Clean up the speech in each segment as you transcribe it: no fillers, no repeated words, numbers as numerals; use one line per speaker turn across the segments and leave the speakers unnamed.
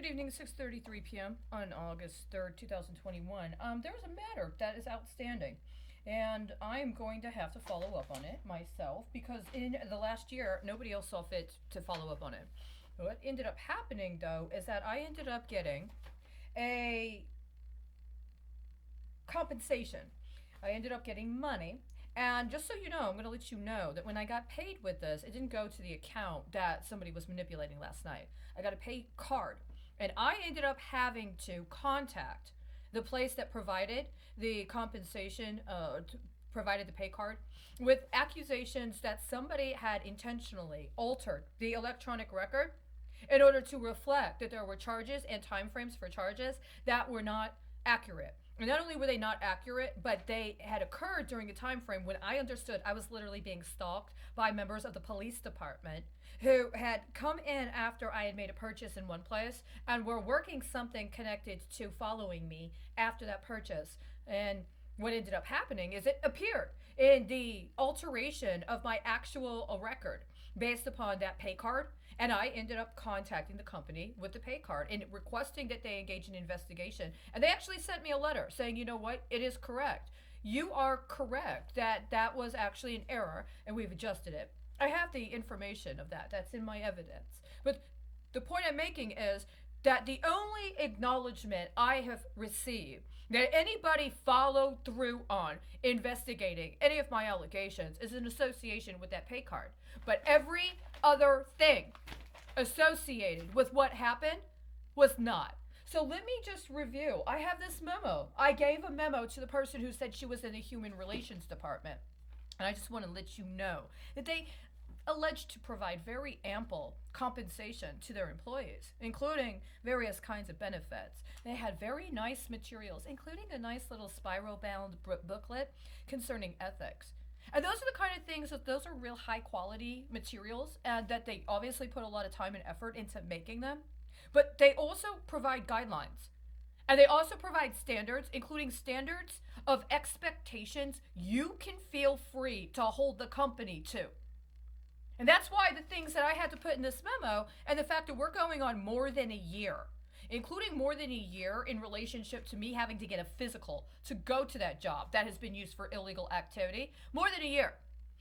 Good evening, 6:33 p.m. on August 3rd, 2021. There was a matter that is outstanding, and I'm going to have to follow up on it myself because in the last year, nobody else saw fit to follow up on it. What ended up happening, though, is that I ended up getting a compensation. I ended up getting money. And just so you know, I'm going to let you know that when I got paid with this, it didn't go to the account that somebody was manipulating last night. I got a pay card. And I ended up having to contact the place that provided the compensation, provided the pay card, with accusations that somebody had intentionally altered the electronic record in order to reflect that there were charges and timeframes for charges that were not accurate. And not only were they not accurate, but they had occurred during a time frame when I understood I was literally being stalked by members of the police department who had come in after I had made a purchase in one place and were working something connected to following me after that purchase. And what ended up happening is it appeared in the alteration of my actual record based upon that pay card. And I ended up contacting the company with the pay card and requesting that they engage in investigation. And they actually sent me a letter saying, you know what, it is correct. You are correct that that was actually an error and we've adjusted it. I have the information of that. That's in my evidence. But the point I'm making is that the only acknowledgement I have received that anybody followed through on investigating any of my allegations is an association with that pay card. But every other thing associated with what happened was not. So let me just review. I have this memo. I gave a memo to the person who said she was in the human relations department. And I just want to let you know that they alleged to provide very ample compensation to their employees, including various kinds of benefits. They had very nice materials, including a nice little spiral bound booklet concerning ethics. And those are the kind of things that those are real high quality materials and that they obviously put a lot of time and effort into making them. But they also provide guidelines. And they also provide standards, including standards of expectations you can feel free to hold the company to. And that's why the things that I had to put in this memo and the fact that we're going on more than a year, including more than a year in relationship to me having to get a physical to go to that job that has been used for illegal activity, more than a year,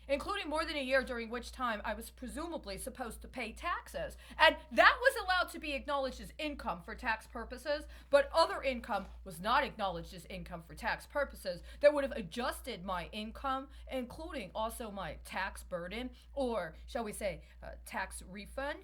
including more than a year during which time I was presumably supposed to pay taxes. And that was allowed to be acknowledged as income for tax purposes, but other income was not acknowledged as income for tax purposes that would have adjusted my income, including also my tax burden, or shall we say, tax refund,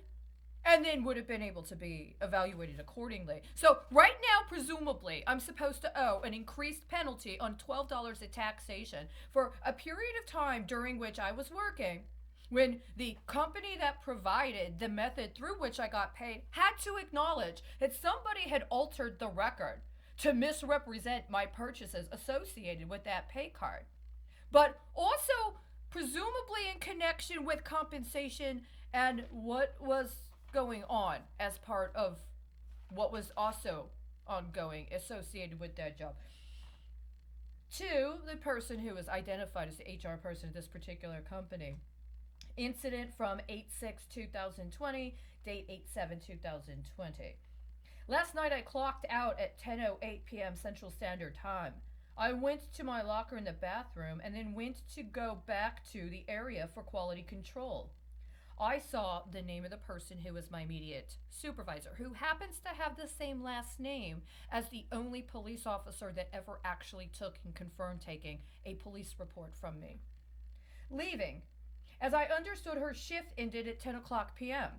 and then would have been able to be evaluated accordingly. So right now, presumably, I'm supposed to owe an increased penalty on $12 of taxation for a period of time during which I was working when the company that provided the method through which I got paid had to acknowledge that somebody had altered the record to misrepresent my purchases associated with that pay card. But also, presumably in connection with compensation and what was going on as part of what was also ongoing associated with that job. To the person who was identified as the HR person at this particular company. Incident from 8/6/2020, date 8/7/2020. Last night I clocked out at 10:08 p.m. Central Standard Time. I went to my locker in the bathroom and then went to go back to the area for quality control. I saw the name of the person who was my immediate supervisor, who happens to have the same last name as the only police officer that ever actually took and confirmed taking a police report from me. Leaving, as I understood her shift ended at 10 o'clock p.m.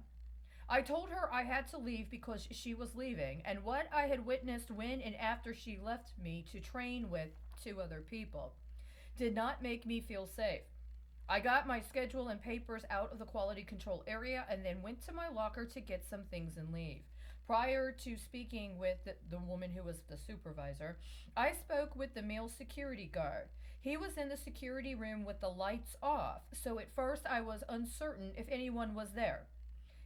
I told her I had to leave because she was leaving, and what I had witnessed when and after she left me to train with two other people did not make me feel safe. I got my schedule and papers out of the quality control area and then went to my locker to get some things and leave. Prior to speaking with the woman who was the supervisor, I spoke with the male security guard. He was in the security room with the lights off, so at first I was uncertain if anyone was there.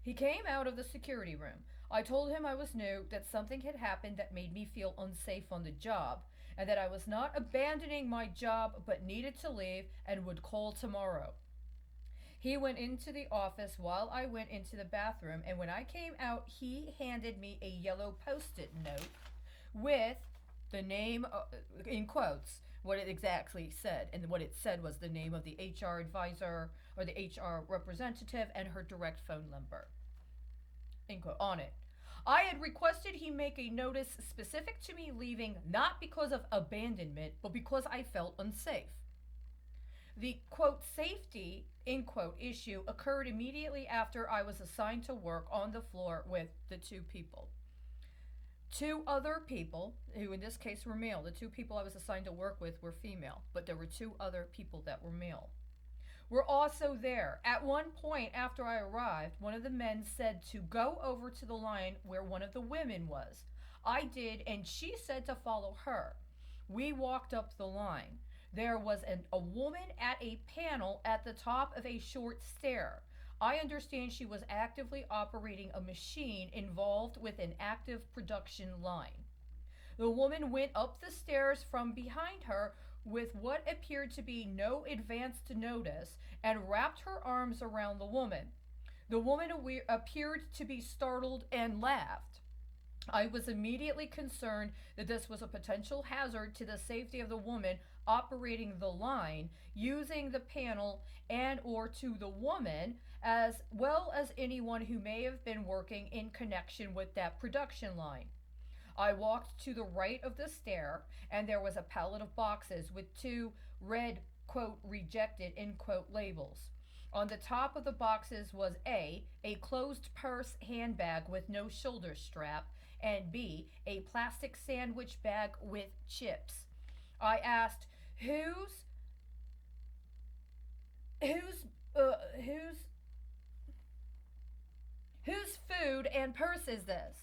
He came out of the security room. I told him I was new, that something had happened that made me feel unsafe on the job, and that I was not abandoning my job but needed to leave and would call tomorrow. He went into the office while I went into the bathroom, and when I came out, he handed me a yellow post-it note with the name, in quotes, what it exactly said. And what it said was the name of the HR advisor or the HR representative and her direct phone number, in quote, on it. I had requested he make a notice specific to me leaving, not because of abandonment, but because I felt unsafe. The quote safety, in quote, issue occurred immediately after I was assigned to work on the floor with the two people. Two other people, who in this case were male, the two people I was assigned to work with were female, but there were two other people that were male, were also there. At one point after I arrived, one of the men said to go over to the line where one of the women was. I did, and she said to follow her. We walked up the line. There was a woman at a panel at the top of a short stair. I understand she was actively operating a machine involved with an active production line. The woman went up the stairs from behind her with what appeared to be no advanced notice and wrapped her arms around the woman. The woman appeared to be startled and laughed. I was immediately concerned that this was a potential hazard to the safety of the woman operating the line, using the panel, and or to the woman, as well as anyone who may have been working in connection with that production line. I walked to the right of the stair, and there was a pallet of boxes with two red, quote, rejected, end quote, labels. On the top of the boxes was A closed purse handbag with no shoulder strap, and B, a plastic sandwich bag with chips. I asked, whose food and purse is this?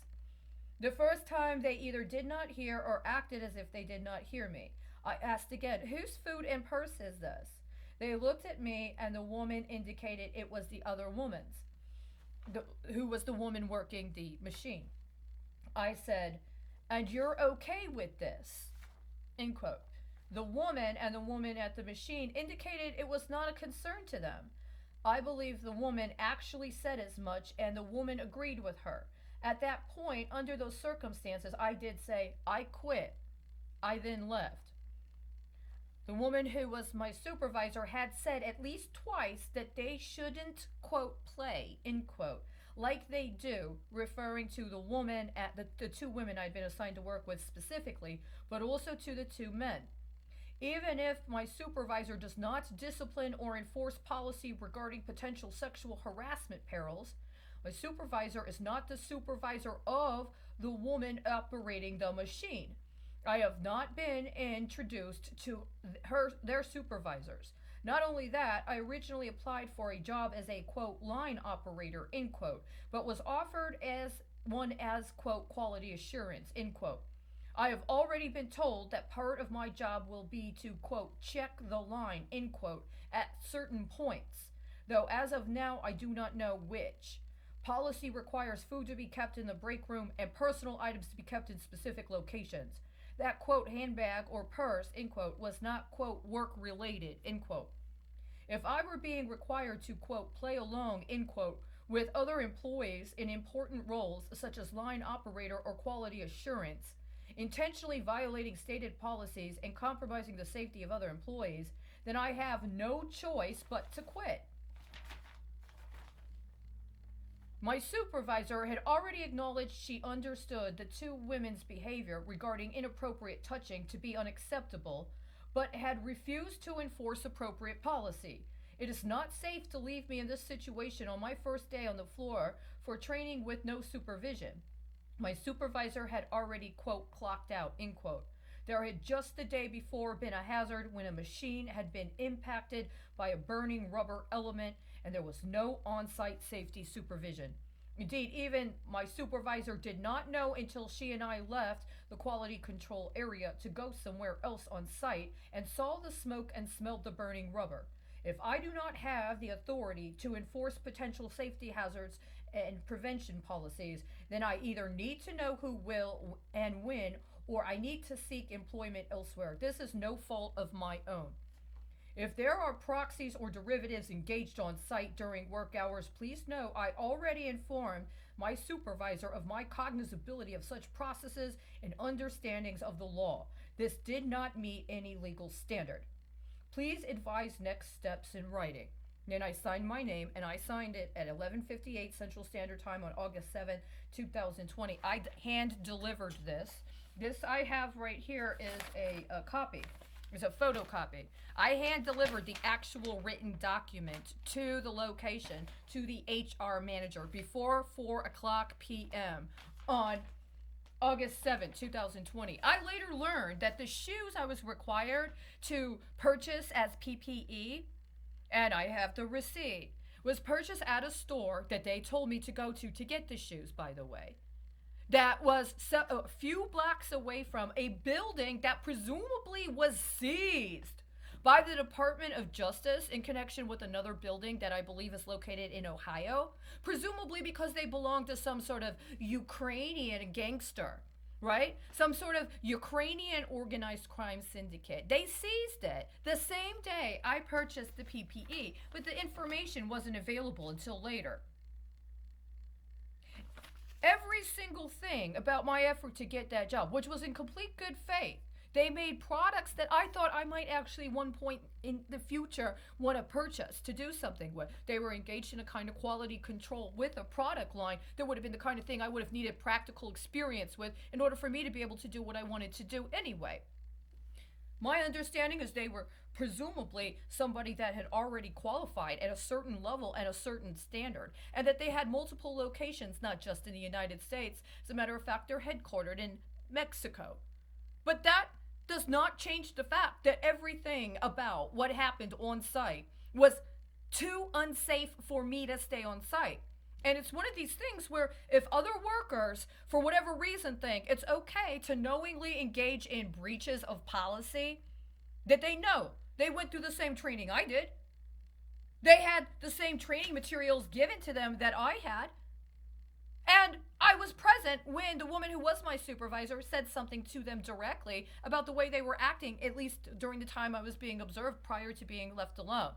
The first time they either did not hear or acted as if they did not hear me. I asked again, whose food and purse is this? They looked at me, and the woman indicated it was the other woman's, who was the woman working the machine. I said, and you're okay with this? End quote. The woman and the woman at the machine indicated it was not a concern to them. I believe the woman actually said as much, and the woman agreed with her. At that point, under those circumstances, I did say, I quit. I then left. The woman who was my supervisor had said at least twice that they shouldn't, quote, play, end quote, like they do, referring to the woman at the two women I'd been assigned to work with specifically, but also to the two men. Even if my supervisor does not discipline or enforce policy regarding potential sexual harassment perils, my supervisor is not the supervisor of the woman operating the machine. I have not been introduced to their supervisors. Not only that, I originally applied for a job as a, quote, line operator, end quote, but was offered as one as, quote, quality assurance, end quote. I have already been told that part of my job will be to, quote, check the line, end quote, at certain points, though as of now I do not know which. Policy requires food to be kept in the break room and personal items to be kept in specific locations. That, quote, handbag or purse, end quote, was not, quote, work related, end quote. If I were being required to, quote, play along, end quote, with other employees in important roles such as line operator or quality assurance, intentionally violating stated policies and compromising the safety of other employees, then I have no choice but to quit. My supervisor had already acknowledged she understood the two women's behavior regarding inappropriate touching to be unacceptable, but had refused to enforce appropriate policy. It is not safe to leave me in this situation on my first day on the floor for training with no supervision. My supervisor had already, quote, clocked out, end quote. There had just the day before been a hazard when a machine had been impacted by a burning rubber element, and there was no on-site safety supervision. Indeed, even my supervisor did not know until she and I left the quality control area to go somewhere else on site and saw the smoke and smelled the burning rubber. If I do not have the authority to enforce potential safety hazards and prevention policies, then I either need to know who will and when, or I need to seek employment elsewhere. This is no fault of my own. If there are proxies or derivatives engaged on site during work hours, please know I already informed my supervisor of my cognizability of such processes and understandings of the law. This did not meet any legal standard. Please advise next steps in writing. Then I signed my name, and I signed it at 11:58 Central Standard Time on August 7th, 2020. I hand delivered this. This I have right here is a copy. It's a photocopy. I hand delivered the actual written document to the location, to the HR manager, before 4 o'clock p.m. on August 7th, 2020. I later learned that the shoes I was required to purchase as PPE, and I have the receipt, was purchased at a store that they told me to go to get the shoes, by the way, that was a few blocks away from a building that presumably was seized by the Department of Justice in connection with another building that I believe is located in Ohio, presumably because they belong to some sort of Ukrainian gangster, right? Some sort of Ukrainian organized crime syndicate. They seized it the same day I purchased the PPE, but the information wasn't available until later. Every single thing about my effort to get that job, which was in complete good faith, they made products that I thought I might actually one point in the future want to purchase to do something with. They were engaged in a kind of quality control with a product line that would have been the kind of thing I would have needed practical experience with in order for me to be able to do what I wanted to do anyway. My understanding is they were presumably somebody that had already qualified at a certain level and a certain standard, and that they had multiple locations, not just in the United States. As a matter of fact, they're headquartered in Mexico. But that does not change the fact that everything about what happened on site was too unsafe for me to stay on site. And it's one of these things where if other workers, for whatever reason, think it's okay to knowingly engage in breaches of policy, that they know they went through the same training I did. They had the same training materials given to them that I had. And I was present when the woman who was my supervisor said something to them directly about the way they were acting, at least during the time I was being observed prior to being left alone.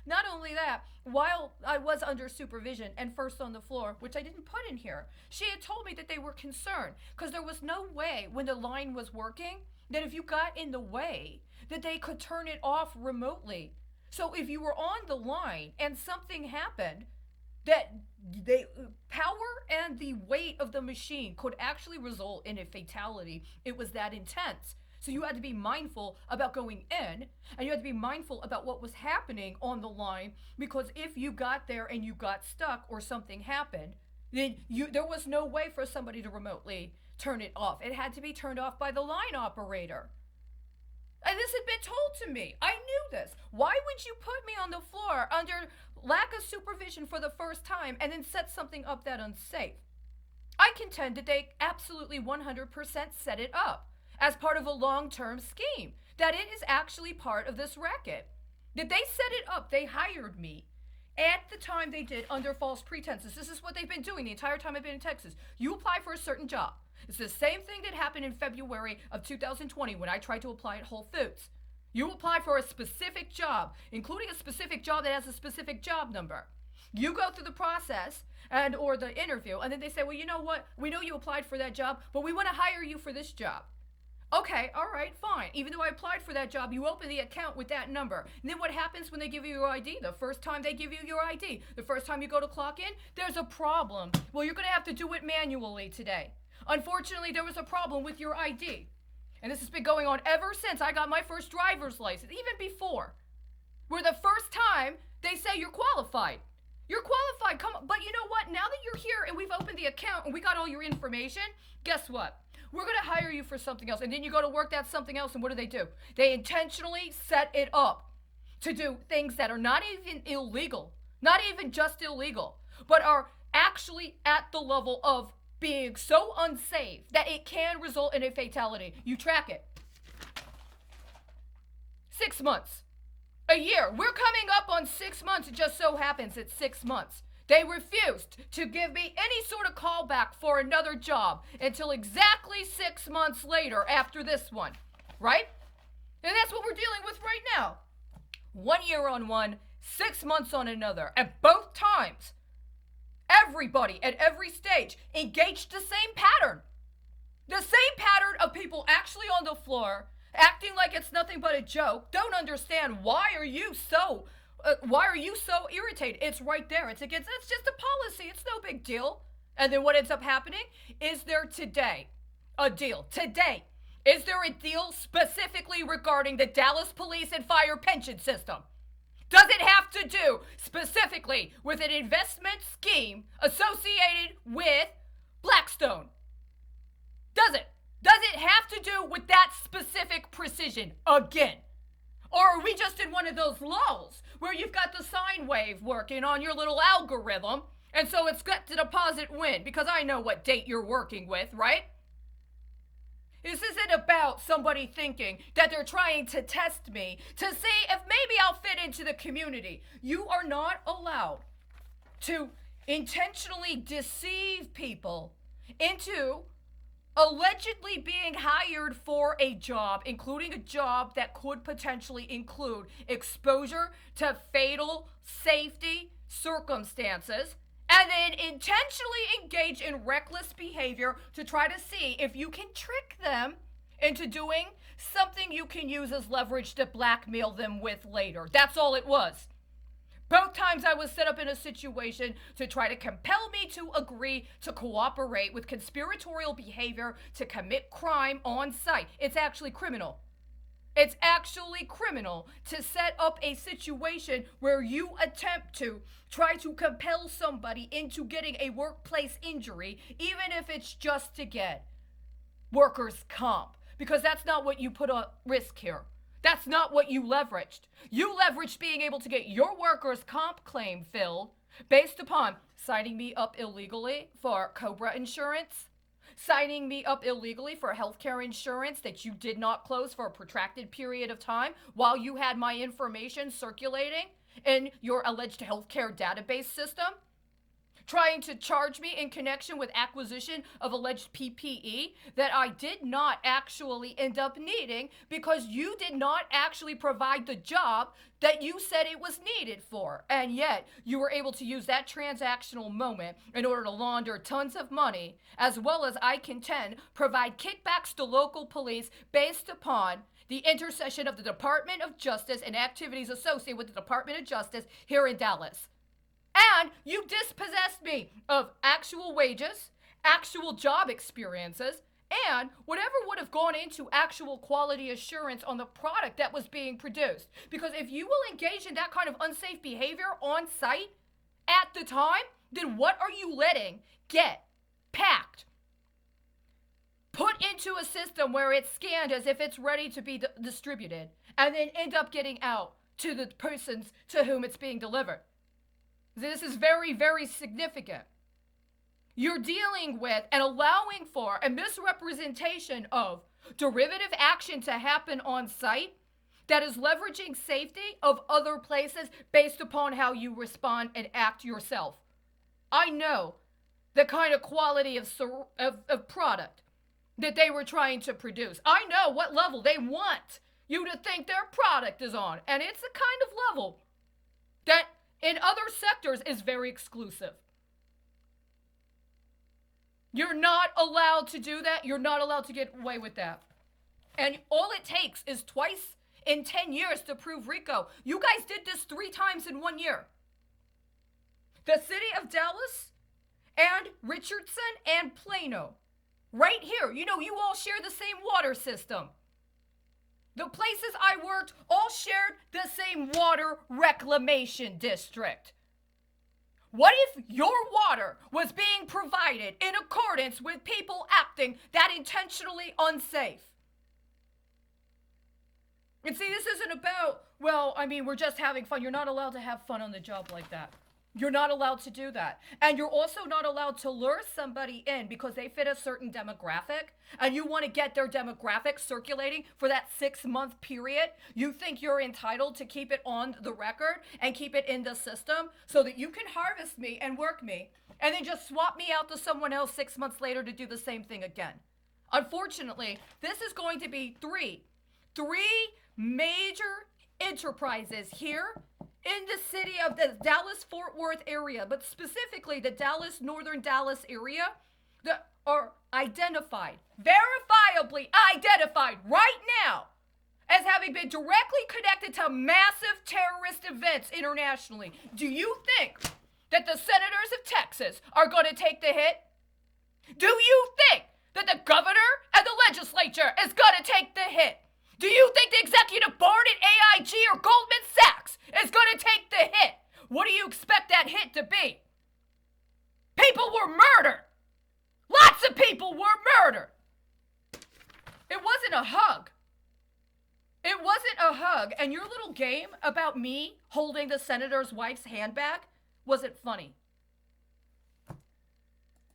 Not only that, while I was under supervision and first on the floor, which I didn't put in here, she had told me that they were concerned because there was no way when the line was working that if you got in the way that they could turn it off remotely. So if you were on the line and something happened, that the power and the weight of the machine could actually result in a fatality. It was that intense. So you had to be mindful about going in, and you had to be mindful about what was happening on the line, because if you got there and you got stuck or something happened, then there was no way for somebody to remotely turn it off. It had to be turned off by the line operator. And this had been told to me. I knew this. Why would you put me on the floor under lack of supervision for the first time and then set something up that unsafe? I contend that they absolutely 100% set it up as part of a long-term scheme, that it is actually part of this racket. That they set it up, they hired me at the time they did under false pretenses. This is what they've been doing the entire time I've been in Texas. You apply for a certain job. It's the same thing that happened in February of 2020 when I tried to apply at Whole Foods. You apply for a specific job, including a specific job that has a specific job number. You go through the process or the interview, and then they say, well, you know what? We know you applied for that job, but we want to hire you for this job. Okay, all right, fine. Even though I applied for that job, you open the account with that number. And then what happens when they give you your ID? The first time they give you your ID, the first time you go to clock in, there's a problem. Well, you're going to have to do it manually today. Unfortunately, there was a problem with your ID. And this has been going on ever since I got my first driver's license, even before. Where the first time they say you're qualified. You're qualified, come on. But you know what? Now that you're here and we've opened the account and we got all your information, guess what? We're going to hire you for something else. And then you go to work that something else, and what do? They intentionally set it up to do things that are not even illegal, not even just illegal, but are actually at the level of being so unsafe that it can result in a fatality. You track it. 6 months. A year. We're coming up on 6 months. It just so happens it's 6 months. They refused to give me any sort of callback for another job until exactly 6 months later after this one, right? And that's what we're dealing with right now. 1 year on one, 6 months on another. At both times, everybody at every stage engaged the same pattern. The same pattern of people actually on the floor, acting like it's nothing but a joke, don't understand why are you so irritated? It's right there. It's just a policy. It's no big deal. And then what ends up happening? Is there today a deal? Today, is there a deal specifically regarding the Dallas Police and Fire pension system? Does it have to do specifically with an investment scheme associated with Blackstone? Does it? Does it have to do with that specific precision again? Or are we just in one of those lulls where you've got the sine wave working on your little algorithm, and so it's got to deposit when? Because I know what date you're working with, right? This isn't about somebody thinking that they're trying to test me to see if maybe I'll fit into the community. You are not allowed to intentionally deceive people into allegedly being hired for a job, including a job that could potentially include exposure to fatal safety circumstances, and then intentionally engage in reckless behavior to try to see if you can trick them into doing something you can use as leverage to blackmail them with later. That's all it was. Both times I was set up in a situation to try to compel me to agree to cooperate with conspiratorial behavior to commit crime on site. It's actually criminal. It's actually criminal to set up a situation where you attempt to try to compel somebody into getting a workplace injury, even if it's just to get workers' comp. Because that's not what you put at risk here. That's not what you leveraged. You leveraged being able to get your workers' comp claim filled based upon signing me up illegally for COBRA insurance, signing me up illegally for healthcare insurance that you did not close for a protracted period of time while you had my information circulating in your alleged healthcare database system, trying to charge me in connection with acquisition of alleged PPE that I did not actually end up needing because you did not actually provide the job that you said it was needed for. And yet you were able to use that transactional moment in order to launder tons of money, as well as, I contend, provide kickbacks to local police based upon the intercession of the Department of Justice and activities associated with the Department of Justice here in Dallas. And you dispossessed me of actual wages, actual job experiences, and whatever would have gone into actual quality assurance on the product that was being produced. Because if you will engage in that kind of unsafe behavior on site at the time, then what are you letting get packed, put into a system where it's scanned as if it's ready to be distributed, and then end up getting out to the persons to whom it's being delivered? This is very, very significant. You're dealing with and allowing for a misrepresentation of derivative action to happen on site that is leveraging safety of other places based upon how you respond and act yourself. I know the kind of quality of product that they were trying to produce. I know what level they want you to think their product is on. And it's a kind of level that in other sectors is very exclusive. You're not allowed to do that. You're not allowed to get away with that. And all it takes is twice in 10 years to prove RICO. You guys did this 3 times in 1 year. The city of Dallas and Richardson and Plano. Right here. You know, you all share the same water system. The places I worked all shared the same water reclamation district. What if your water was being provided in accordance with people acting that intentionally unsafe? And see, this isn't about, well, I mean, we're just having fun. You're not allowed to have fun on the job like that. You're not allowed to do that. And you're also not allowed to lure somebody in because they fit a certain demographic and you want to get their demographic circulating for that 6-month period. You think you're entitled to keep it on the record and keep it in the system so that you can harvest me and work me and then just swap me out to someone else 6 months later to do the same thing again. Unfortunately, this is going to be three major enterprises here in the city of the Dallas-Fort Worth area, but specifically the northern Dallas area, that are identified, verifiably identified right now as having been directly connected to massive terrorist events internationally. Do you think that the senators of Texas are going to take the hit? Do you think that the governor and the legislature is going to take the hit? Do you think the executive board at AIG or Goldman Sachs is going to take the hit? What do you expect that hit to be? People were murdered. Lots of people were murdered. It wasn't a hug. It wasn't a hug. And your little game about me holding the senator's wife's hand back wasn't funny.